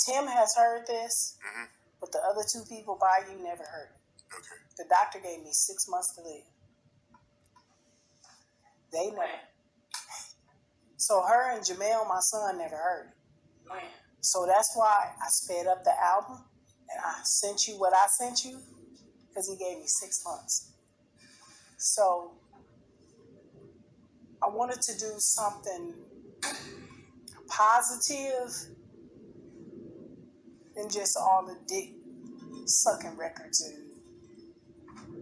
Tim has heard this, but the other two people by you never heard it. Okay. The doctor gave me 6 months to live. They never. So her and Jewell, my son, never heard it. Man. So that's why I sped up the album and I sent you what I sent you because he gave me 6 months. So I wanted to do something positive than just all the dick sucking records and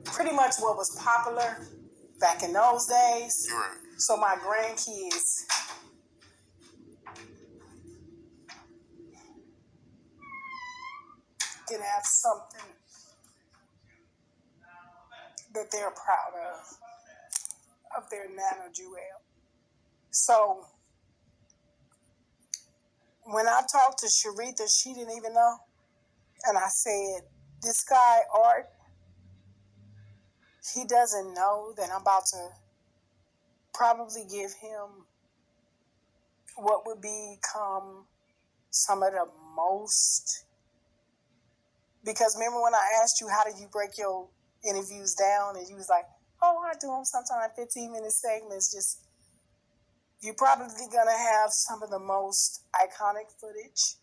pretty much what was popular back in those days. You're right. So my grandkids can have something that they're proud of their Nana Jewell. So when I talked to Sharitha, she didn't even know. And I said, this guy, Art, he doesn't know that I'm about to probably give him what would become some of the most. Because remember when I asked you, how did you break your interviews down? And you was like, oh, I do them sometimes 15-minute segments. Just, you're probably going to have some of the most iconic footage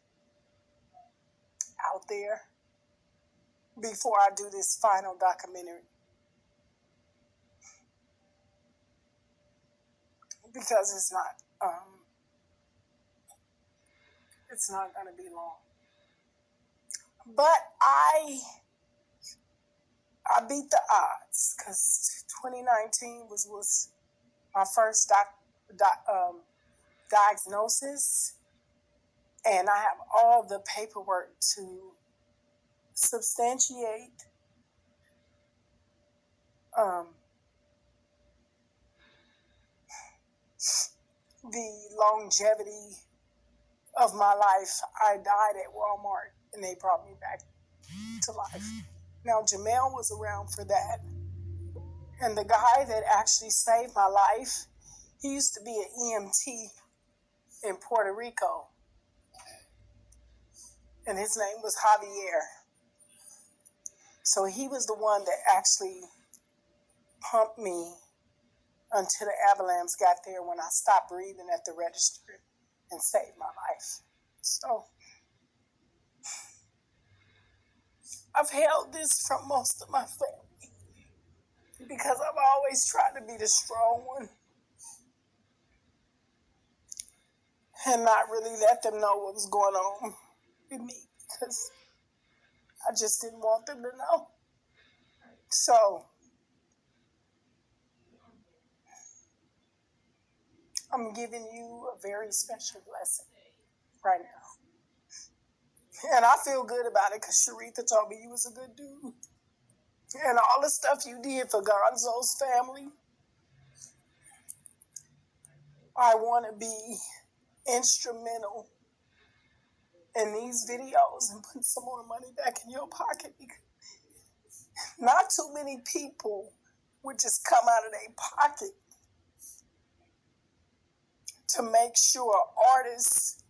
out there before I do this final documentary. Because it's not going to be long. But I beat the odds because 2019 was my first diagnosis, and I have all the paperwork to substantiate the longevity of my life. I died at Walmart, and they brought me back to life. Now, Jewell was around for that. And the guy that actually saved my life, he used to be an EMT in Puerto Rico. And his name was Javier. So he was the one that actually pumped me until the ambulance got there when I stopped breathing at the register and saved my life. So I've held this from most of my family because I've always tried to be the strong one and not really let them know what was going on with me because I just didn't want them to know. So I'm giving you a very special blessing right now. And I feel good about it because Sharitha told me you was a good dude. And all the stuff you did for Gonzo's family, I want to be instrumental in these videos and put some more money back in your pocket because not too many people would just come out of their pocket to make sure artists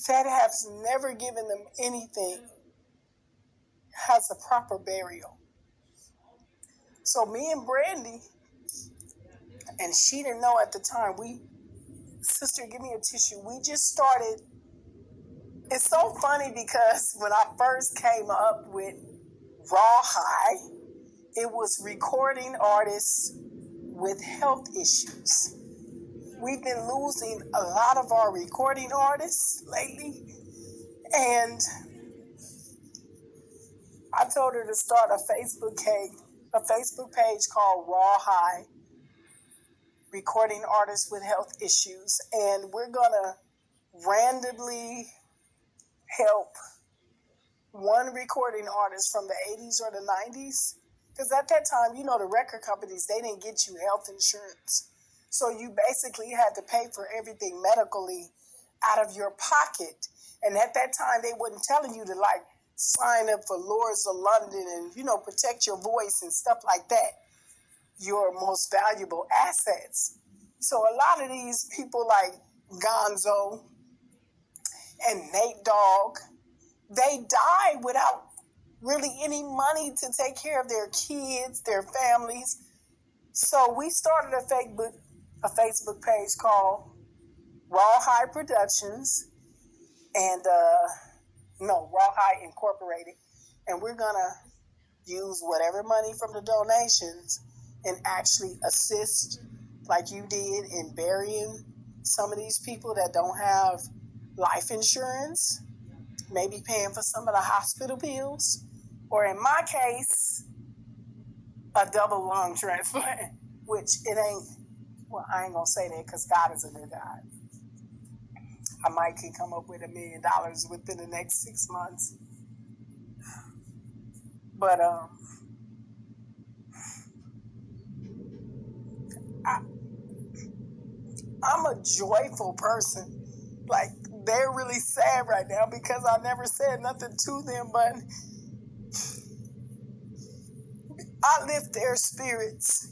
that have never given them anything has a proper burial. So me and Brandy, and she didn't know at the time, sister, give me a tissue. We just started. It's so funny because when I first came up with Away.Ase, it was recording artists with health issues. We've been losing a lot of our recording artists lately, and I told her to start a Facebook page called Away.Ase, recording artists with health issues, and we're gonna randomly help one recording artist from the 80s or the 90s, because at that time, the record companies, they didn't get you health insurance. So you basically had to pay for everything medically out of your pocket. And at that time, they wasn't telling you to sign up for Lords of London and, protect your voice and stuff like that. Your most valuable assets. So a lot of these people like Gonzo and Nate Dogg, they died without really any money to take care of their kids, their families. So we started a Facebook page called Rawhide Productions and Rawhide Incorporated. And we're gonna use whatever money from the donations and actually assist, like you did, in burying some of these people that don't have life insurance, maybe paying for some of the hospital bills, or in my case, a double lung transplant, which it ain't, well, I ain't gonna say that because God is a good God. I might can come up with $1 million within the next 6 months. But I'm a joyful person. Like, they're really sad right now because I never said nothing to them, but I lift their spirits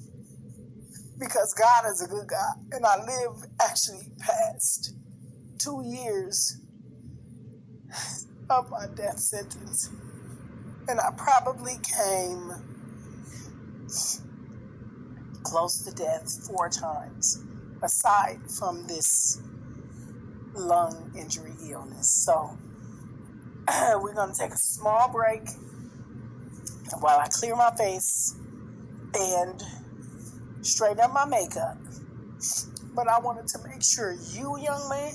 because God is a good God. And I live actually past 2 years of my death sentence. And I probably came close to death 4 times, aside from this lung injury illness. So we're going to take a small break while I clear my face and straighten up my makeup. But I wanted to make sure you, young man,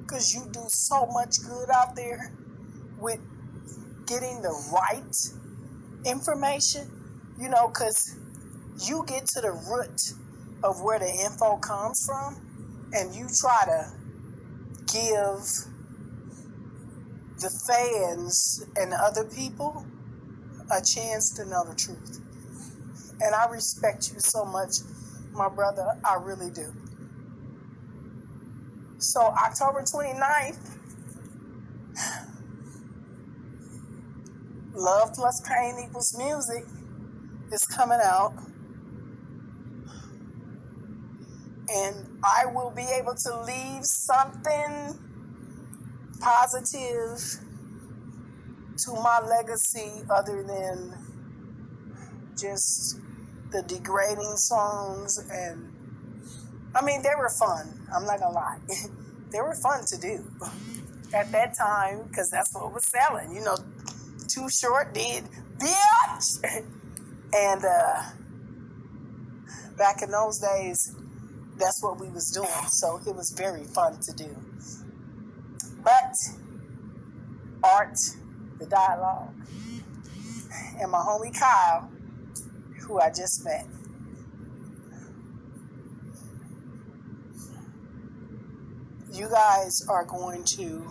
because you do so much good out there with getting the right information, because you get to the root of where the info comes from, and you try to give the fans and other people a chance to know the truth. And I respect you so much, my brother. I really do. So October 29th, Love Plus Pain Equals Music is coming out. And I will be able to leave something positive to my legacy other than just the degrading songs. And I mean, they were fun. I'm not gonna lie. They were fun to do at that time because that's what was selling. Too Short did bitch. And back in those days, that's what we was doing. So it was very fun to do. But Art, the dialogue, and my homie Kyle, who I just met, you guys are going to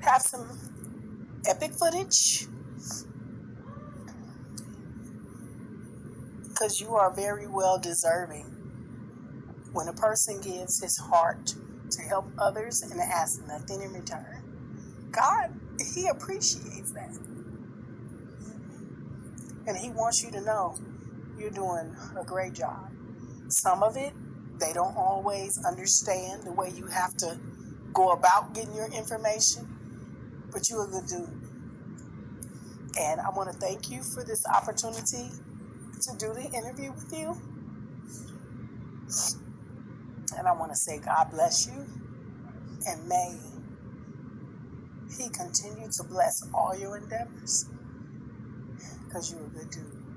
have some epic footage because you are very well deserving. When a person gives his heart to help others and asks nothing in return, God, He appreciates that. And He wants you to know you're doing a great job. Some of it, they don't always understand the way you have to go about getting your information, but you're a good dude. And I want to thank you for this opportunity to do the interview with you. And I want to say God bless you, and may He continue to bless all your endeavors, because you're a good dude.